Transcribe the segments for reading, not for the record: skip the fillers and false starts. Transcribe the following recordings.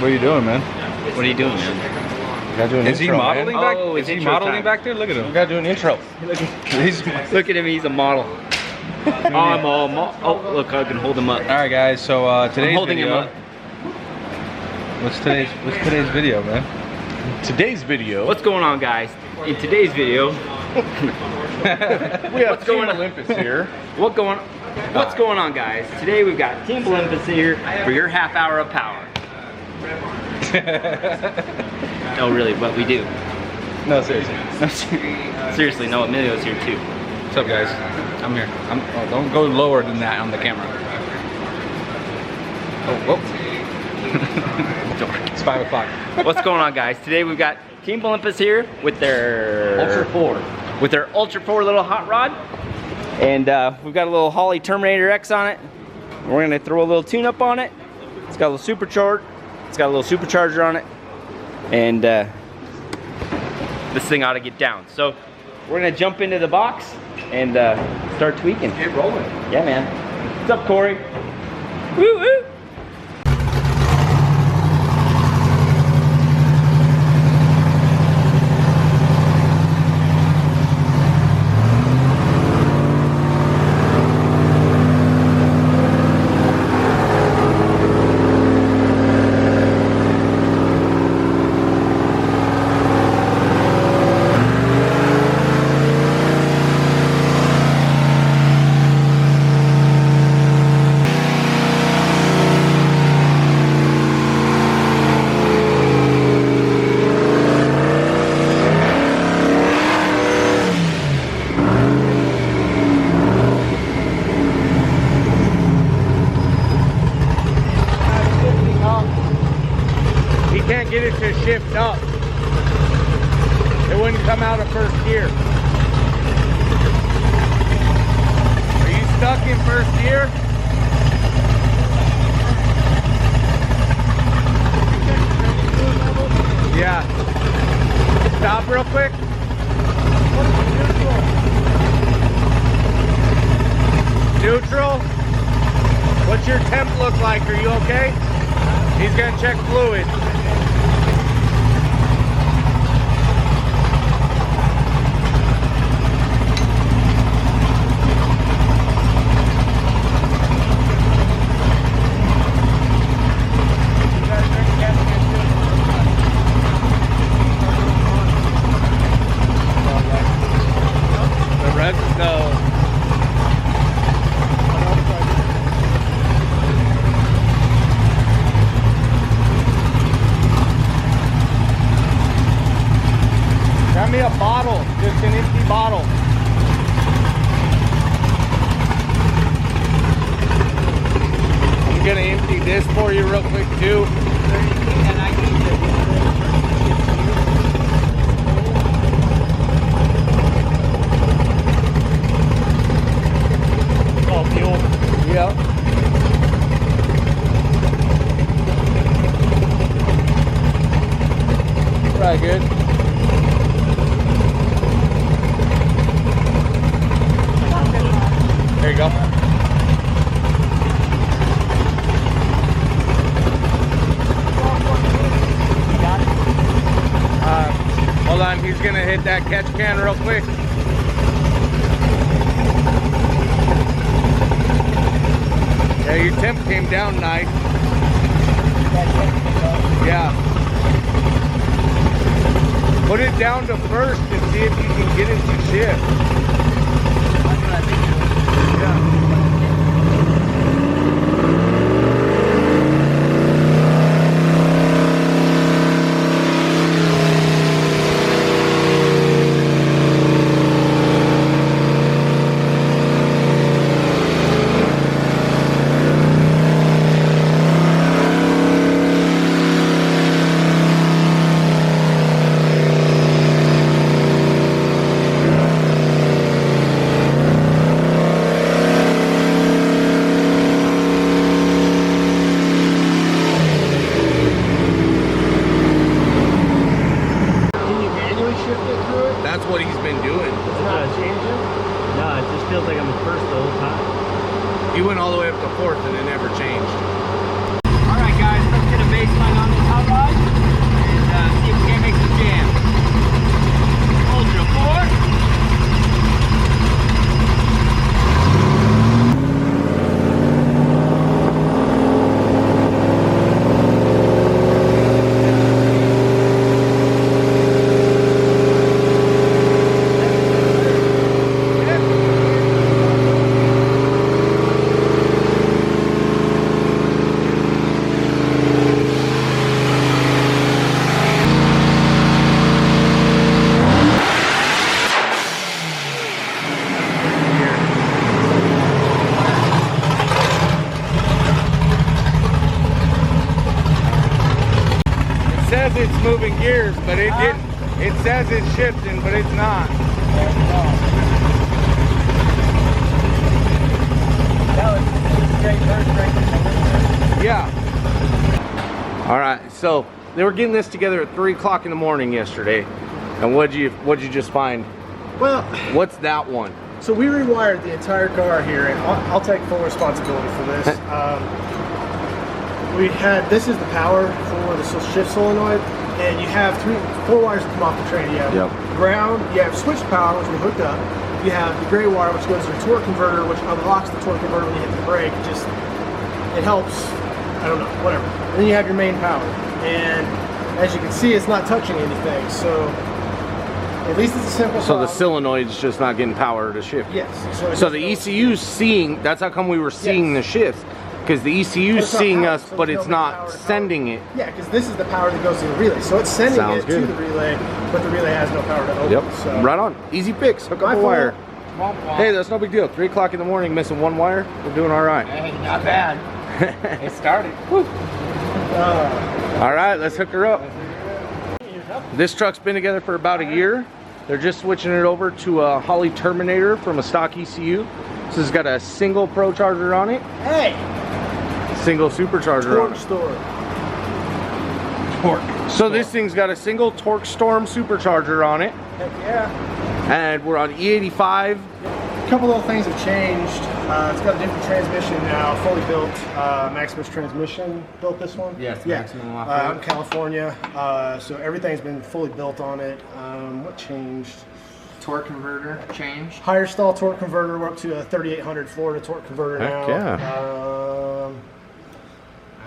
What are you doing, man? What are you doing, man? Gotta do an Is he intro, modeling man. back? Oh, Is it's he intro modeling time. back there? Look at him. We gotta do an intro. Look at him, he's a model. I'm all oh, look, I can hold him up. All right, guys. So today's I'm holding video. him up. What's today's video, man? Today's video. What's going on, guys? In today's video, we have Team Olympus here. what's going on, guys? Today we've got Team Olympus here for your half hour of power. Oh, really? What we do? No, seriously. No, seriously, no. Emilio's here too. What's up, guys? I'm here. Oh, don't go lower than that on the camera. Oh, it's 5 o'clock. What's going on, guys? Today we've got Team Olympus here with their Ultra 4. With their Ultra 4 little hot rod, and we've got a little Holley Terminator X on it. We're gonna throw a little tune-up on it. It's got a little supercharger. It's got a little supercharger on it, and this thing ought to get down. So we're gonna jump into the box and start tweaking. Get rolling. Yeah, man. What's up, Corey? Woo woo. Get it to shift up. It wouldn't come out of first gear. Are you stuck in first gear? Yeah. Stop real quick. Neutral. What's your temp look like? Are you okay? He's gonna check fluid. Got me a bottle, just an empty bottle. I'm gonna empty this for you real quick too. Oh, fuel. Yep. Right, good. There you go. Hold on, he's gonna hit that catch can real quick. Yeah, your temp came down nice. Yeah. Put it down to first and see if you can get it to shift. Yeah. That's what he's been doing. It's not changing? No, it just feels like I'm in first the whole time. He went all the way up to fourth and it never changed. All right, guys, let's get a baseline on this. How says it's moving gears, but it didn't. It says it's shifting, but it's not. That was straight first right. Yeah. All right, so they were getting this together at 3 o'clock in the morning yesterday. And what'd you just find? Well, What's that one? so we rewired the entire car here, and I'll take full responsibility for this. This is the power for the shift solenoid, and you have 4 wires that come off the train. You have ground, you have switch power, which we hooked up. You have the gray wire, which goes to your torque converter, which unlocks the torque converter when you hit the brake. It helps, I don't know, whatever. And then you have your main power. And as you can see, it's not touching anything, so at least it's a simple So the problem. solenoid's just not getting power to shift. Yes. So the ECU's seeing, that's how come we were seeing the shifts. Because the ECU's seeing us, but it's not sending it. Yeah, because this is the power that goes to the relay. So it's sending Sounds it good. to the relay, but the relay has no power to open. Yep, So. right on. Easy fix, hook up My a wire. fault. Hey, that's no big deal. 3 o'clock in the morning, missing 1 wire, we're doing all right. Hey, not bad. It started. All right, let's hook her up. This truck's been together for about a year. They're just switching it over to a Holley Terminator from a stock ECU. This has got a single Pro Charger on it, Hey, single supercharger on torque it. store. Torque. So this thing's got a single Torque Storm supercharger on it, Heck yeah. and we're on E85. A couple little things have changed. It's got a different transmission now, fully built. Maximus transmission built this one. Yes, yeah. Maximum Out in California. So everything's been fully built on it. What changed? Torque converter changed. Higher stall torque converter. We're up to a 3800 Florida torque converter Heck now. yeah.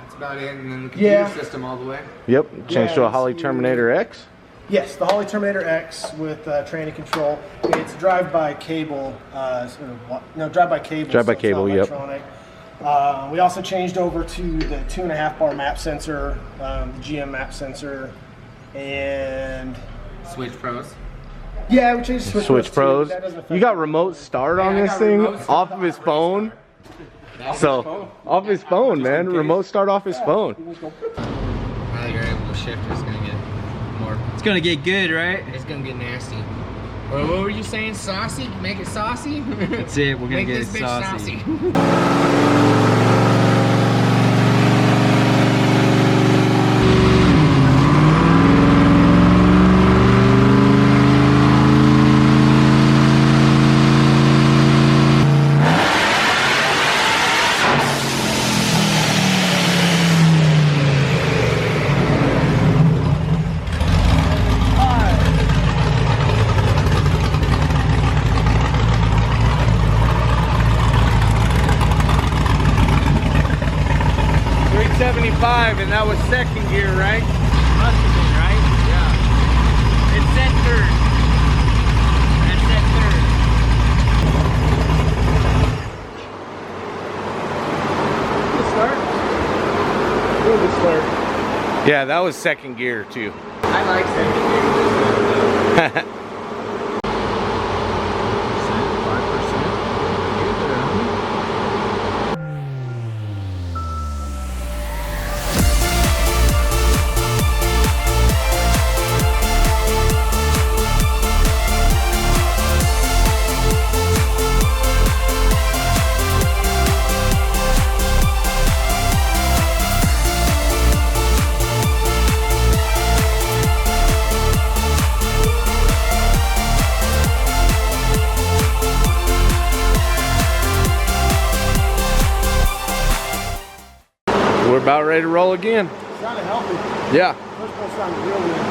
That's about it. And then the computer Yeah. system all the way. Yep, changed to a Yeah, Holley it's- Terminator X. Yes, the Holley Terminator X with tranny control. It's drive-by cable. Drive-by cable. Drive-by so it's cable, not yep. electronic. We also changed over to the 2.5 bar map sensor, the GM map sensor, and Switch pros. yeah, we changed the Switch too, Pros. but that doesn't affect You got remote start on Yeah, I this got thing remote start off of his phone. So off his phone, man. Remote start off his phone. Now that you're able to shift, it's gonna get more. It's gonna get good, right? It's gonna get nasty. Well, what were you saying? Saucy? Make it saucy? That's it. We're gonna Make get this it bitch saucy. And that was second gear, right? Must have been, right? Yeah. It's set third. That's set third. Good start. Real good start. Yeah, that was second gear too. I like second gear. We're about ready to roll again. Sounded healthy. Yeah. First one sounded real good.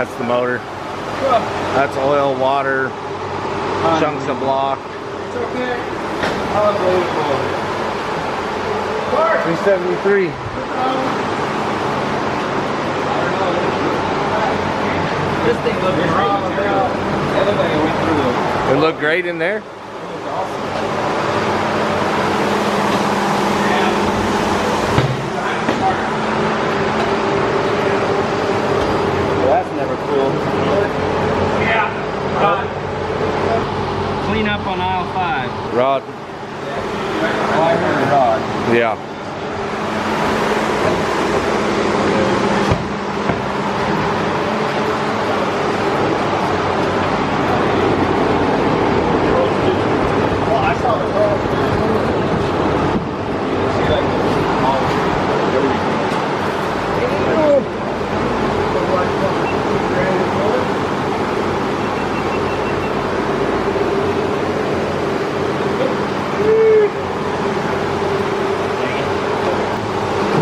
That's the motor. That's oil, water, chunks of block. It's okay. Unbelievable. 373. This thing looks great. That looks like it went through It looked great in there. Well, that's never cool. Yeah. Clean up on aisle 5. Rod. Oh, I heard the rod. Yeah.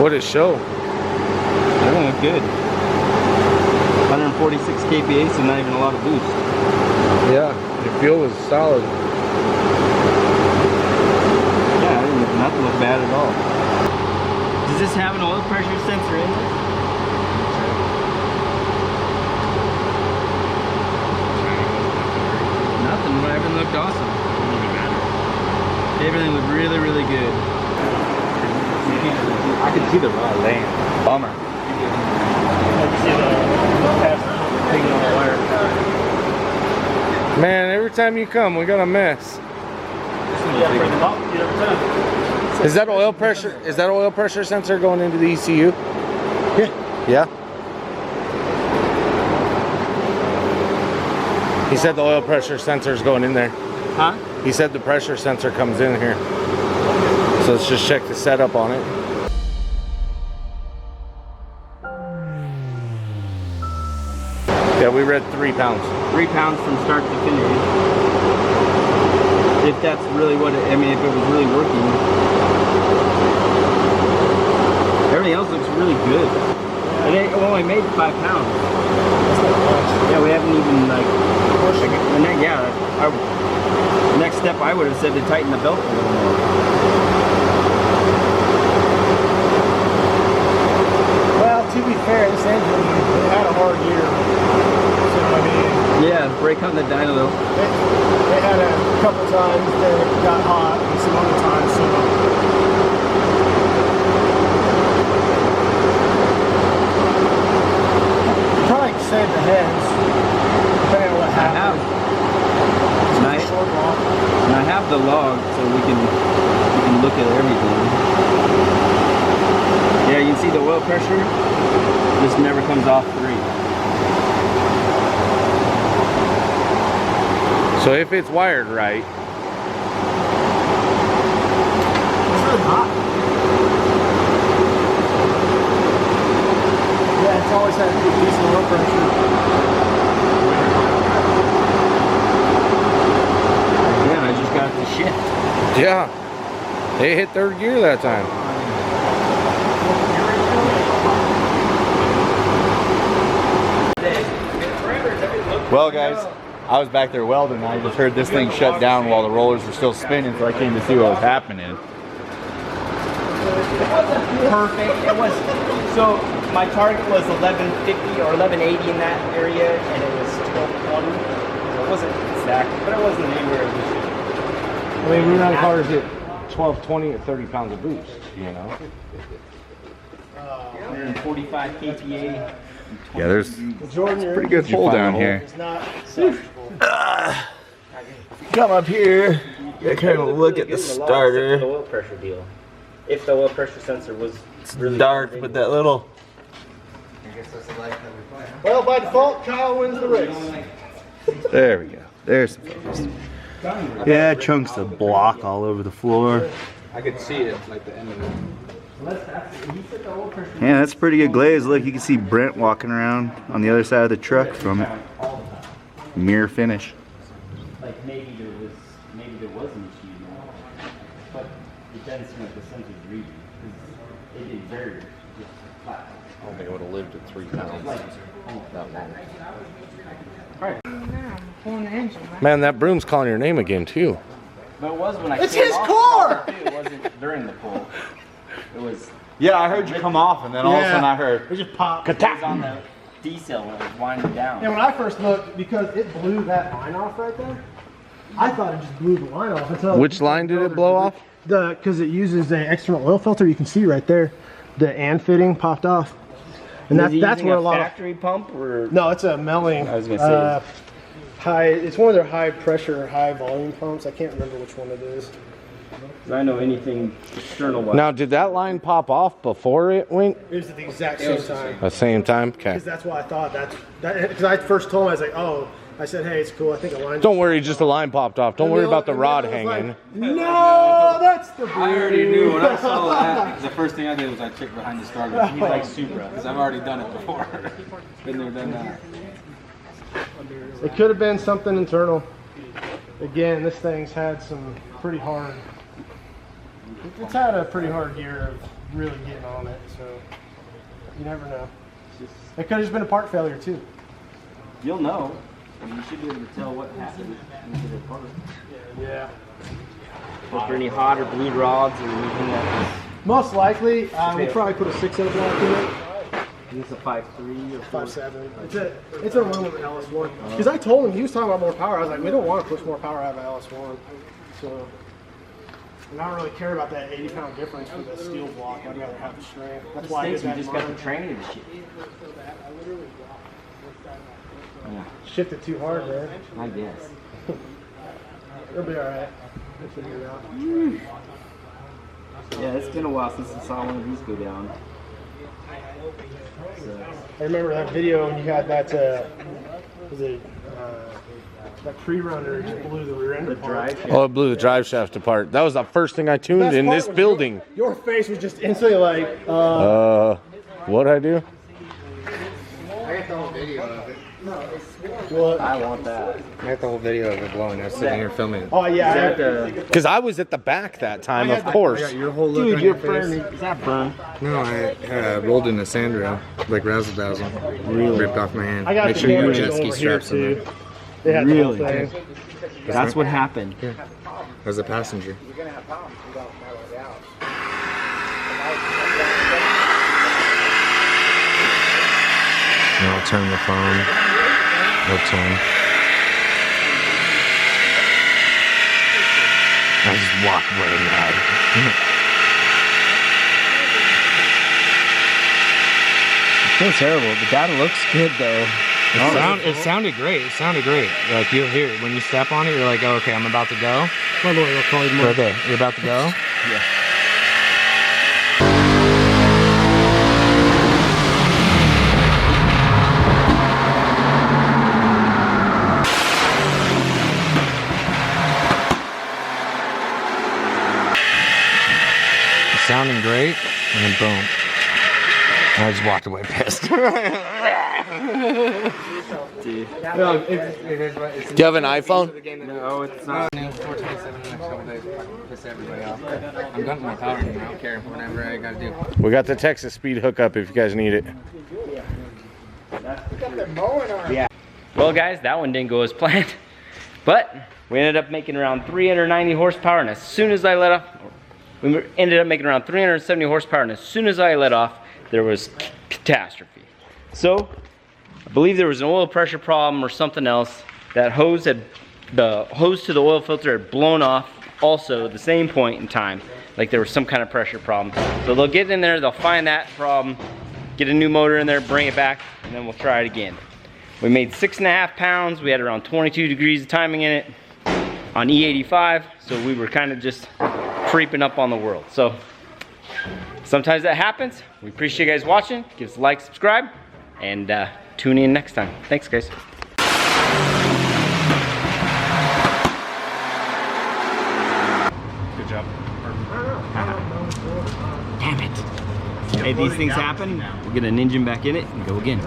What did it show? Everything looked good. 146 kPa, so not even a lot of boost. Yeah, the fuel was solid. Yeah, nothing looked bad at all. Does this have an oil pressure sensor in it? Nothing, everything looked awesome. Everything looked really, really good. I can see the rod laying. Bummer. I can see the past hanging on the wire. Man, every time you come, we got a mess. Yeah, bring them up every time. Is that oil pressure? Is that oil pressure sensor going into the ECU? Yeah. Yeah. He said the oil pressure sensor is going in there. Huh? He said the pressure sensor comes in here. So let's just check the setup on it. Yeah, we read 3 pounds. 3 pounds from start to finish. If that's really what it, I mean, if it was really working. Everything else looks really good. It only made 5 pounds. Yeah, we haven't even like, the next step I would have said to tighten the belt a little more. Well, to be fair, this engine it had a hard year. So I mean, Yeah, brake on the dyno though. they had a couple times that it got hot, and some other times. So probably could save the heads, depending on what happens. And I have the log, so we can look at everything. Yeah, you can see the oil pressure just never comes off 3. So if it's wired right, It's really hot. Yeah, it's always had a pretty decent oil pressure. Yeah, I just got the shift. yeah, they hit 3rd gear that time. Well, guys, I was back there welding and I just heard this thing shut down while the rollers were still spinning, so I came to see what was happening. Perfect. It was, so my target was 1150 or 1180 in that area, and it was 1220. So it wasn't exact, but it wasn't anywhere. I mean, we run cars at 1220 at 30 pounds of boost, you know? 145 kPa. Yeah, there's Jordan, pretty good hole down here. It's not acceptable. Come up here, you kind of look at the The starter. oil pressure deal. If the oil pressure sensor was It's dark, but that little... Well, by default, Kyle wins the race. There we go. There's some focus. Yeah, chunks of block all over the floor. I could see it, like the end of it. Yeah, that's pretty good glaze. Look, you can see Brent walking around on the other side of the truck from it. Mirror finish. like maybe there was an issue now, but it doesn't seem like the sensor's reading because it is very just flat. don't think I would have lived at 3 pounds that long. Man, that broom's calling your name again too. But it was when I It's came his off car! the car, too. It wasn't during the pull. It was, Yeah, I heard you come off, and then all of a sudden I heard. It just popped. it was on the decel when it was winding down. And when I first looked, because it blew that line off right there, I thought it just blew the line off. Until Which line did it blow off? Because it uses an external oil filter. You can see right there, the and fitting popped off, and that's where a lot of factory pump or no, it's a Melling. I was gonna say high. It's one of their high pressure, high volume pumps. I can't remember which one it is. I know anything external wise. Now, did that line pop off before it went? It was at the exact same time. The same time? Okay. Because that's why I thought that. Because I first told him, I was like, oh, I said, hey, it's cool. I think a line. Don't worry, just the line popped off. Don't worry about the rod hanging. Like, no, that's the bleed. I already knew when I saw that. The first thing I did was I checked behind the starter. He's like Supra, because I've already done it before. Been there, done that. It could have been something internal. Again, this thing's had some pretty hard. It's had a pretty hard year of really getting on it, so you never know. It could have just been a part failure too. You'll know. And you should be able to tell what happened when you get it apart. Yeah. Was there any hot or bleed rods or anything that Most likely, we'll probably put a 6-0 block in it. was, is this a 5.3 or 5.7. It's an aluminum LS1. Because I told him, he was talking about more power. I was like, we don't want to push more power out of LS1. So, and I don't really care about that 80-pound difference for the steel block. I'd rather have the strength. That's why I did that. You just got the training and shit. Yeah, Shifted too hard there. I guess. It'll be alright. We'll figure it out. Yeah, it's been a while since I saw one of these go down. So. I remember that video when you had that, was it, that pre-runner just blew the rear end apart. Oh, it blew the drive shaft apart. That was the first thing I tuned Best in part this was building. Your face was just instantly like, What'd I do? I got the whole video of it. what? I want that. I got the whole video of it blowing. I was sitting here filming it. Oh yeah. Because I was at the back that time, of course. I got your whole look Dude, on you're your face. burning. Is that burn? No, I rolled in a sand rail, like razzle dazzle. Really? Ripped off my hand. I got Make the sure you damage have jet ski over here straps in too. there. They had Really? the whole thing. That's what happened. As a passenger. And I'll turn the phone. What's on? I just walked away mad. It feels terrible. The data looks good though. It sounded great. It sounded great. Like you'll hear it when you step on it. You're like, oh, okay, I'm about to go. My lawyer will call you more. Right there. You're about to go. Yeah. It's sounding great, and then boom. And I just walked away pissed. Dude. Do you have an iPhone? No, it's not. 427 in the next couple days. Piss everybody off. I'm done with my power anymore. I don't care. Whatever I gotta do. We got the Texas speed hookup if you guys need it. Yeah. Well, guys, that one didn't go as planned, but we ended up making around 390 horsepower, and as soon as I let off, we ended up making around 370 horsepower, and as soon as I let off, there was catastrophe. So, I believe there was an oil pressure problem or something else. That hose had, the hose to the oil filter had blown off also at the same point in time. Like there was some kind of pressure problem. So they'll get in there, they'll find that problem, get a new motor in there, bring it back, and then we'll try it again. We made 6.5 pounds. We had around 22 degrees of timing in it on E85. So we were kind of just creeping up on the world. So sometimes that happens. We appreciate you guys watching. Give us a like, subscribe, and tune in next time. Thanks, guys. Good job. Damn it. Hey, these things happen. We'll get an engine back in it and go again.